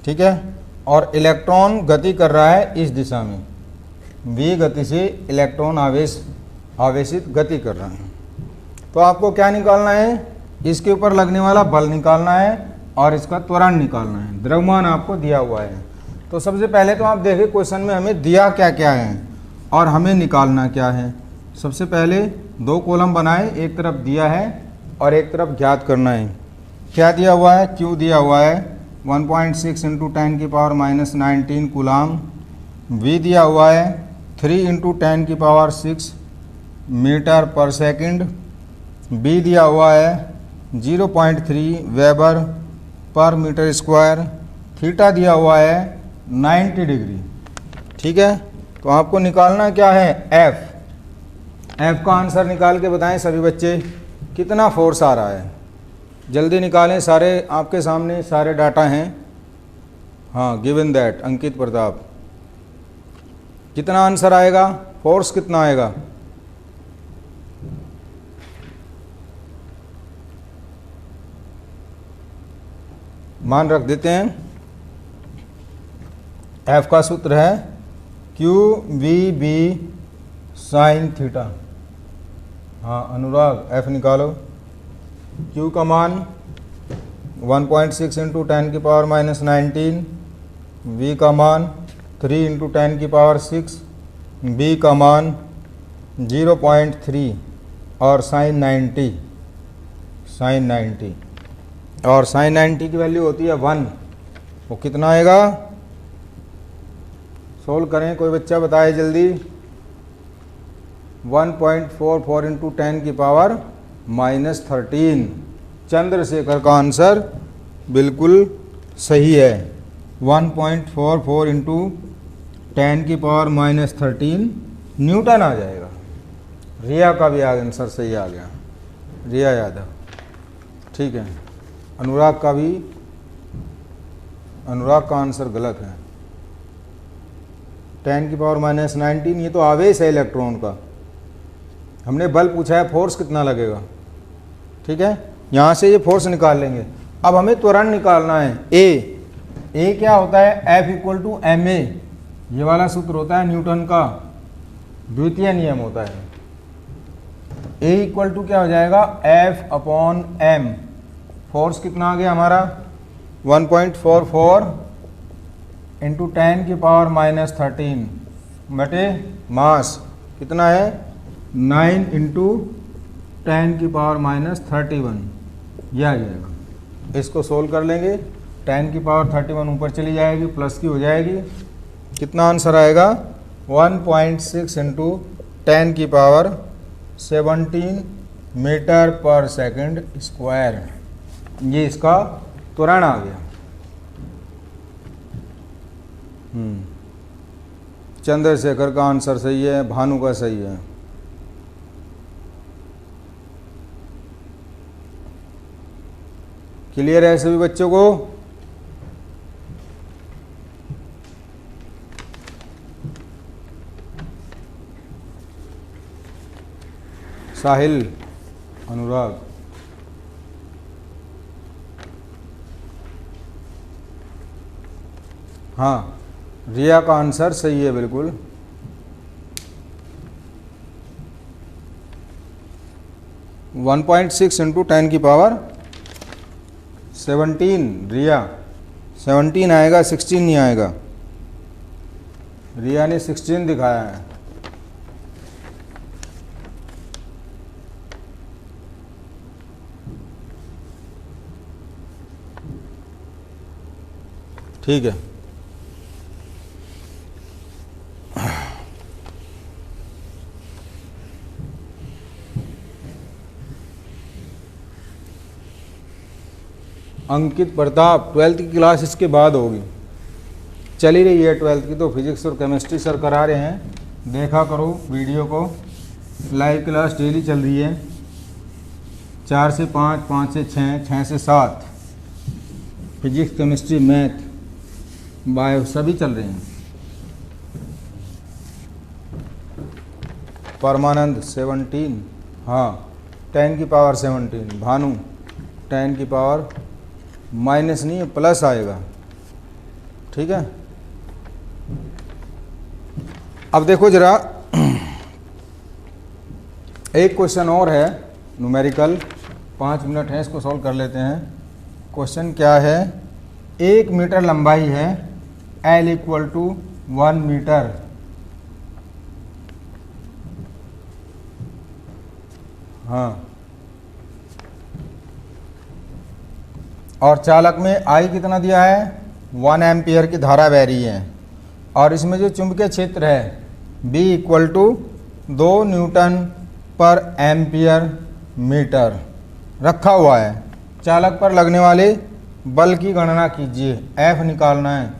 ठीक है। और इलेक्ट्रॉन गति कर रहा है इस दिशा में, v गति से इलेक्ट्रॉन आवेशित गति कर रहा है। तो आपको क्या निकालना है, इसके ऊपर लगने वाला बल निकालना है और इसका त्वरण निकालना है। द्रव्यमान आपको दिया हुआ है। तो सबसे पहले तो आप देखिए क्वेश्चन में हमें दिया क्या क्या है और हमें निकालना क्या है। सबसे पहले 2 कॉलम बनाए, एक तरफ दिया है और एक तरफ ज्ञात करना है। क्या दिया हुआ है, Q दिया हुआ है 1.6 × 10⁻⁹ कूलाम। V दिया हुआ है 3 × 10⁻⁶ मीटर पर सेकंड। B दिया हुआ है 0.3 वेबर पर मीटर स्क्वायर। थीटा दिया हुआ है 90 डिग्री, ठीक है। तो आपको निकालना क्या है, F का आंसर निकाल के बताएं सभी बच्चे, कितना फोर्स आ रहा है, जल्दी निकालें। सारे आपके सामने सारे डाटा हैं। हाँ, गिवन दैट अंकित प्रताप, कितना आंसर आएगा, फोर्स कितना आएगा। मान रख देते हैं। F का सूत्र है QVB sin थीटा। हाँ अनुराग, F निकालो। Q का मान 1.6 × 10⁻⁹, V का मान 3 × 10⁶, B का मान 0.3 और sin 90 और sin 90 की वैल्यू होती है 1। वो कितना आएगा, सोल्व करें, कोई बच्चा बताए जल्दी। 1.44 × 10⁻⁻13। चंद्रशेखर का आंसर बिल्कुल सही है। 1.44 × 10⁻⁻13 न्यूटन आ जाएगा। रिया का भी आंसर सही आ गया, रिया यादव, ठीक है। अनुराग का आंसर गलत है। 10⁻⁻19, ये तो आवेश है इलेक्ट्रॉन का। हमने बल पूछा है, फोर्स कितना लगेगा, ठीक है। यहाँ से ये फोर्स निकाल लेंगे। अब हमें त्वरण निकालना है। ए क्या होता है, F = ma। ये वाला सूत्र होता है न्यूटन का, द्वितीय नियम होता है। A = क्या हो जाएगा, F/m। फोर्स कितना आ गया हमारा, 1.44 × 10⁻⁻13 बटे मास कितना है, 9 × 10⁻31। यह आ जाएगा। इसको सोल्व कर लेंगे, 10⁻31 ऊपर चली जाएगी, प्लस की हो जाएगी। कितना आंसर आएगा, 1.6 × 10⁻17 मीटर पर सेकंड स्क्वायर। ये इसका त्वरण आ गया। चंद्रशेखर का आंसर सही है, भानु का सही है। क्लियर है सभी बच्चों को? साहिल, अनुराग, हाँ रिया का आंसर सही है बिल्कुल। वन 1.6 इंटू 10 की पावर 17। रिया 17 आएगा, 16 नहीं आएगा। रिया ने 16 दिखाया है। ठीक है, अंकित प्रताप 12th की क्लास इसके बाद होगी, चली रही है 12th की, तो फिजिक्स और केमिस्ट्री सर करा रहे हैं, देखा करो वीडियो को। लाइव क्लास डेली चल रही है, 4 से 5, 5 से 6, 6 से 7, फिजिक्स केमिस्ट्री मैथ बायो सभी चल रहे हैं। परमानंद 17, हाँ 10 की पावर 17। भानु 10 की पावर माइनस नहीं है, प्लस आएगा। ठीक है, अब देखो जरा, एक क्वेश्चन और है न्यूमेरिकल, 5 मिनट है, इसको सॉल्व कर लेते हैं। क्वेश्चन क्या है? 1 मीटर लंबाई है, L = 1 मीटर। हाँ, और चालक में I कितना दिया है? 1 एम्पियर की धारा बह रही है, और इसमें जो चुंबकीय क्षेत्र है B = 2 न्यूटन पर एम्पियर मीटर रखा हुआ है। चालक पर लगने वाले बल की गणना कीजिए। F निकालना है,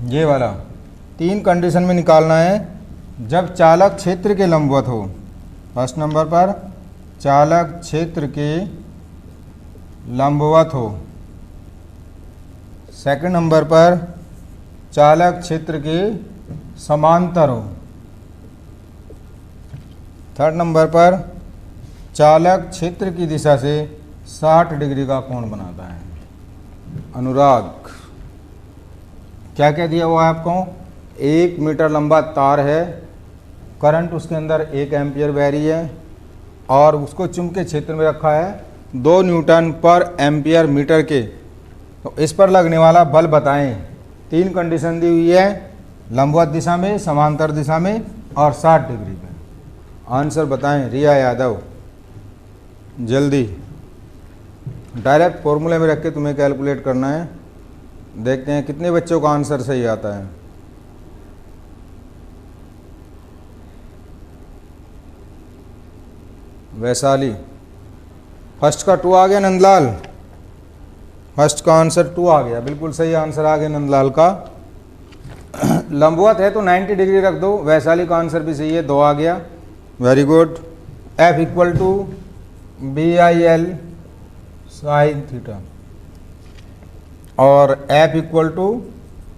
ये वाला 3 कंडीशन में निकालना है। जब चालक क्षेत्र के लंबवत हो, फर्स्ट नंबर पर चालक क्षेत्र के लंबवत हो, सेकंड नंबर पर चालक क्षेत्र के समांतर हो, थर्ड नंबर पर चालक क्षेत्र की दिशा से 60 डिग्री का कोण बनाता है। अनुराग क्या क्या दिया हुआ है आपको? 1 मीटर लंबा तार है, करंट उसके अंदर 1 एम्पियर बह रही है, और उसको चुंबकीय क्षेत्र में रखा है 2 न्यूटन पर एम्पियर मीटर के। तो इस पर लगने वाला बल बताएं। 3 कंडीशन दी हुई है, लंबवत दिशा में, समांतर दिशा में और 60 डिग्री पे। आंसर बताएं रिया यादव, जल्दी। डायरेक्ट फॉर्मूले में रख के तुम्हें कैलकुलेट करना है। देखते हैं कितने बच्चों का आंसर सही आता है। वैशाली, फर्स्ट का 2 आ गया। नंदलाल, फर्स्ट का आंसर 2 आ गया, बिल्कुल सही आंसर आ गया नंदलाल का। लंबवत है तो 90 डिग्री रख दो। वैशाली का आंसर भी सही है, 2 आ गया, very good. F = BIL sin theta, और F =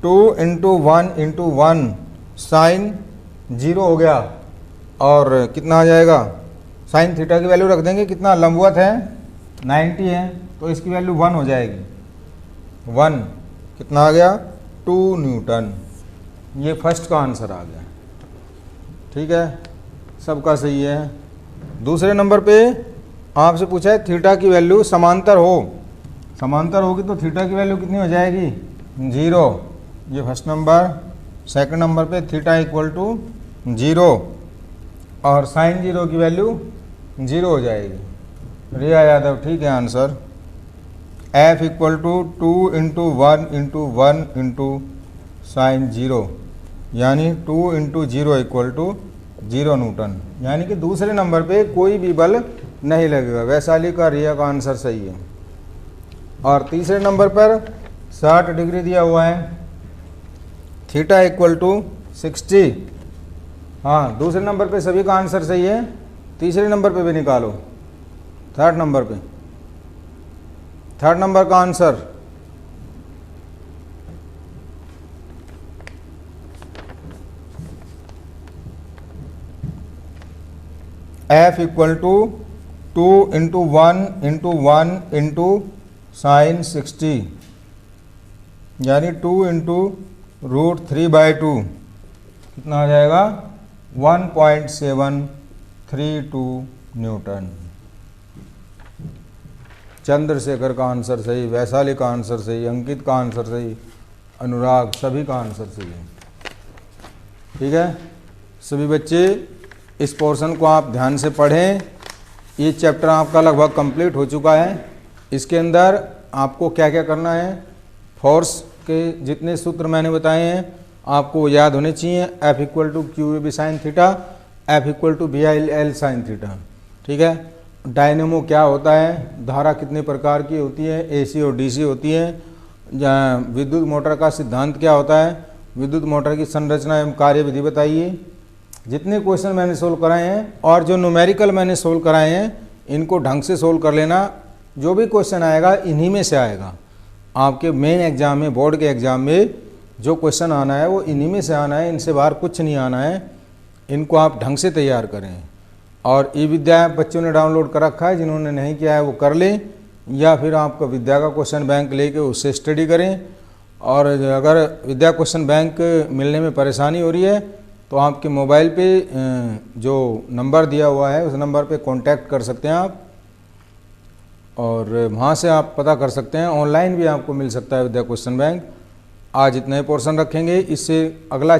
2 × 1 × 1 sin 0 हो गया, और कितना आ जाएगा? साइन थीटा की वैल्यू रख देंगे, कितना लंबवत है 90 है, तो इसकी वैल्यू 1 हो जाएगी। 1 कितना आ गया? 2 न्यूटन। ये फर्स्ट का आंसर आ गया। ठीक है, सबका सही है। दूसरे नंबर पे आपसे पूछा है थीटा की वैल्यू समांतर हो, समांतर होगी तो थीटा की वैल्यू कितनी हो जाएगी? 0। ये फर्स्ट नंबर। सेकंड नंबर पे थीटा = 0 और साइन 0 की वैल्यू 0 हो जाएगी। रिया यादव ठीक है आंसर। F = 2 × 1 × 1 × sin 0, यानी 2 × 0 = 0 न्यूटन। यानी कि दूसरे नंबर पे कोई भी बल नहीं लगेगा। वैशाली का रिया का आंसर सही है। और तीसरे नंबर पर 60 डिग्री दिया हुआ है, थीटा इक्वल टू 60। हाँ, दूसरे नंबर पे सभी का आंसर सही है, तीसरे नंबर पे भी निकालो। थर्ड नंबर पे, थर्ड नंबर का answer F equal to 2 into 1 into 1 into sine 60, यानी 2 इंटू √3/2 कितना आ जाएगा 1.732 न्यूटन। चंद्रशेखर का आंसर सही, वैशाली का आंसर सही, अंकित का आंसर सही, अनुराग, सभी का आंसर सही है। ठीक है, सभी बच्चे इस पोर्शन को आप ध्यान से पढ़ें। ये चैप्टर आपका लगभग कंप्लीट हो चुका है। इसके अंदर आपको क्या क्या करना है, फोर्स के जितने सूत्र मैंने बताए हैं आपको याद होने चाहिए। F equal to QAB sine theta, F equal to BIL sine theta. ठीक है, डायनेमो क्या होता है, धारा कितने प्रकार की होती है, AC और DC होती है, विद्युत मोटर का सिद्धांत क्या होता है, विद्युत मोटर की संरचना एवं कार्यविधि बताइए। जितने क्वेश्चन मैंने सोल्व कराए हैं और जो न्यूमेरिकल मैंने सोल्व कराए हैं इनको ढंग से सोल्व कर लेना। जो भी क्वेश्चन आएगा इन्हीं में से आएगा। आपके मेन एग्जाम में, बोर्ड के एग्जाम में जो क्वेश्चन आना है वो इन्हीं में से आना है, इनसे बाहर कुछ नहीं आना है। इनको आप ढंग से तैयार करें। और ई विद्या बच्चों ने डाउनलोड कर रखा है, जिन्होंने नहीं किया है वो कर लें, या फिर आपका विद्या का क्वेश्चन बैंक लेके उससे स्टडी करें। और अगर विद्या क्वेश्चन बैंक मिलने में परेशानी हो रही है तो आपके मोबाइल पे जो नंबर दिया हुआ है उस नंबर पे कांटेक्ट कर सकते हैं आप, और वहाँ से आप पता कर सकते हैं। ऑनलाइन भी आपको मिल सकता है विद्या क्वेश्चन बैंक। आज इतना ही पोर्शन रखेंगे, इससे अगला